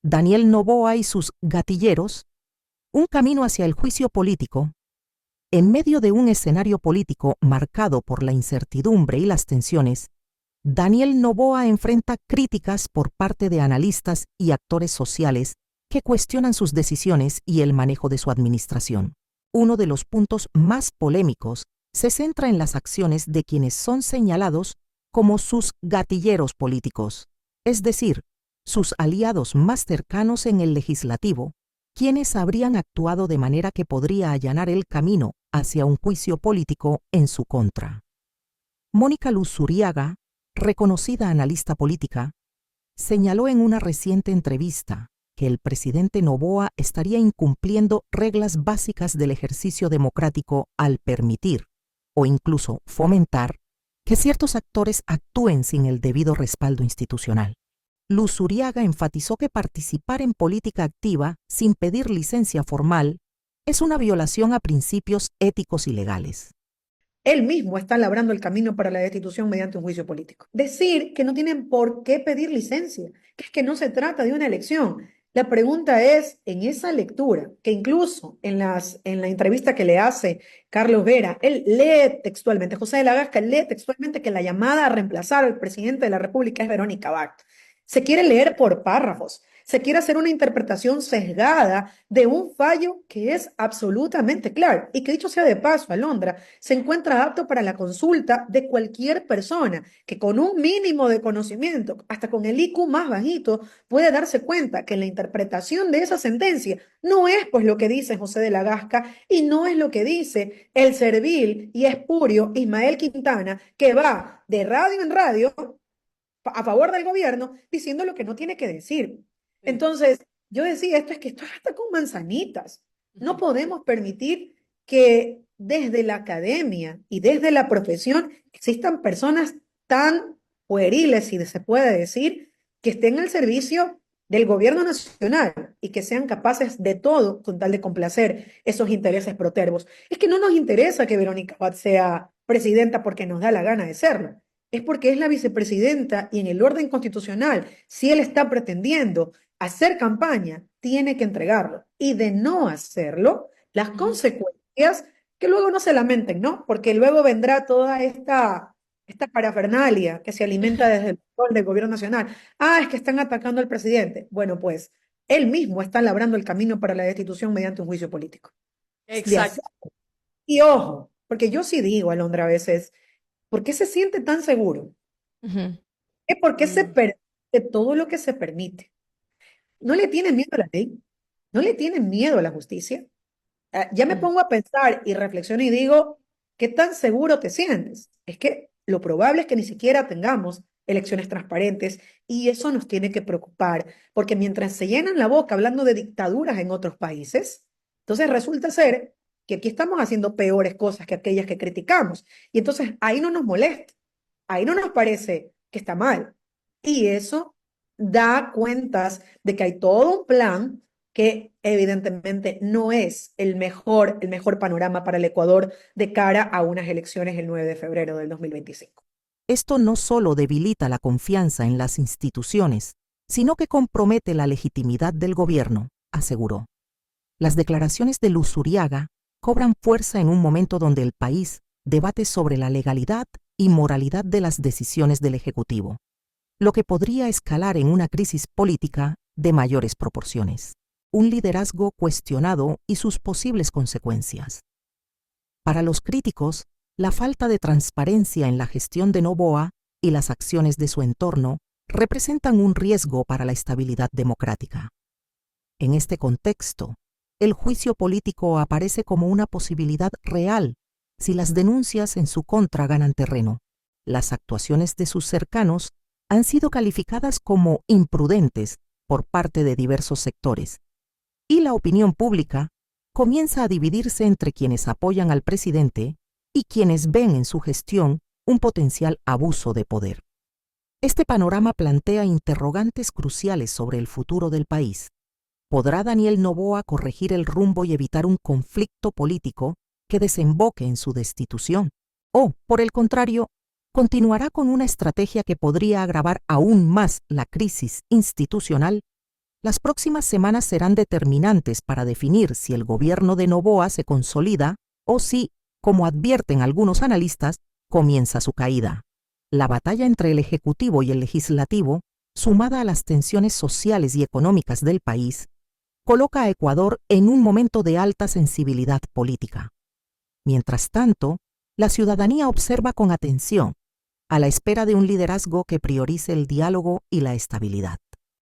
Daniel Noboa y sus gatilleros, un camino hacia el juicio político. En medio de un escenario político marcado por la incertidumbre y las tensiones, Daniel Noboa enfrenta críticas por parte de analistas y actores sociales que cuestionan sus decisiones y el manejo de su administración. Uno de los puntos más polémicos se centra en las acciones de quienes son señalados como sus gatilleros políticos, es decir, sus aliados más cercanos en el legislativo, quienes habrían actuado de manera que podría allanar el camino hacia un juicio político en su contra. Mónica Luzuriaga, reconocida analista política, señaló en una reciente entrevista que el presidente Noboa estaría incumpliendo reglas básicas del ejercicio democrático al permitir, o incluso fomentar, que ciertos actores actúen sin el debido respaldo institucional. Luzuriaga enfatizó que participar en política activa sin pedir licencia formal es una violación a principios éticos y legales. Él mismo está labrando el camino para la destitución mediante un juicio político. Decir que no tienen por qué pedir licencia, que es que no se trata de una elección. La pregunta es, en esa lectura, que incluso en la entrevista que le hace Carlos Vera, él lee textualmente, José de la Gasca lee textualmente que la llamada a reemplazar al presidente de la República es Verónica Bart. Se quiere leer por párrafos, se quiere hacer una interpretación sesgada de un fallo que es absolutamente claro y que dicho sea de paso, Alondra, se encuentra apto para la consulta de cualquier persona que con un mínimo de conocimiento, hasta con el IQ más bajito, puede darse cuenta que la interpretación de esa sentencia no es pues lo que dice José de la Gasca y no es lo que dice el servil y espurio Ismael Quintana, que va de radio en radio a favor del gobierno diciendo lo que no tiene que decir. Sí. Entonces, yo decía, esto es hasta con manzanitas. No Ujú. podemos permitir que desde la academia y desde la profesión existan personas tan pueriles, si se puede decir, que estén al servicio del gobierno nacional y que sean capaces de todo con tal de complacer esos intereses protervos. Es que no nos interesa que Verónica Abad sea presidenta porque nos da la gana de serlo, es porque es la vicepresidenta y en el orden constitucional, si él está pretendiendo hacer campaña, tiene que entregarlo. Y de no hacerlo, las Ujú. consecuencias, que luego no se lamenten, ¿no? Porque luego vendrá toda esta parafernalia que se alimenta desde el control del gobierno nacional. Ah, es que están atacando al presidente. Bueno, pues él mismo está labrando el camino para la destitución mediante un juicio político. De hacer. Exacto. Y ojo, porque yo sí digo, Alondra, a veces, ¿por qué se siente tan seguro? Ujú. Es porque se Mm. permite todo lo que se permite. No le tienen miedo a la ley, no le tienen miedo a la justicia. Ya me Mm. pongo a pensar y reflexiono y digo, ¿qué tan seguro te sientes? Es que lo probable es que ni siquiera tengamos elecciones transparentes y eso nos tiene que preocupar, porque mientras se llenan la boca hablando de dictaduras en otros países, entonces resulta ser que aquí estamos haciendo peores cosas que aquellas que criticamos. Y entonces ahí no nos molesta, ahí no nos parece que está mal. Y eso da cuentas de que hay todo un plan que evidentemente no es el mejor panorama para el Ecuador de cara a unas elecciones el 9 de febrero del 2025. Esto no solo debilita la confianza en las instituciones, sino que compromete la legitimidad del gobierno, aseguró. Las declaraciones de Luzuriaga cobran fuerza en un momento donde el país debate sobre la legalidad y moralidad de las decisiones del Ejecutivo, lo que podría escalar en una crisis política de mayores proporciones. Un liderazgo cuestionado y sus posibles consecuencias. Para los críticos, la falta de transparencia en la gestión de Noboa y las acciones de su entorno representan un riesgo para la estabilidad democrática. En este contexto, el juicio político aparece como una posibilidad real si las denuncias en su contra ganan terreno. Las actuaciones de sus cercanos han sido calificadas como imprudentes por parte de diversos sectores, y la opinión pública comienza a dividirse entre quienes apoyan al presidente y quienes ven en su gestión un potencial abuso de poder. Este panorama plantea interrogantes cruciales sobre el futuro del país. ¿Podrá Daniel Noboa corregir el rumbo y evitar un conflicto político que desemboque en su destitución? ¿O, por el contrario, continuará con una estrategia que podría agravar aún más la crisis institucional Las próximas semanas serán determinantes para definir si el gobierno de Noboa se consolida o si, como advierten algunos analistas, comienza su caída. La batalla entre el Ejecutivo y el Legislativo, sumada a las tensiones sociales y económicas del país, coloca a Ecuador en un momento de alta sensibilidad política. Mientras tanto, la ciudadanía observa con atención, a la espera de un liderazgo que priorice el diálogo y la estabilidad.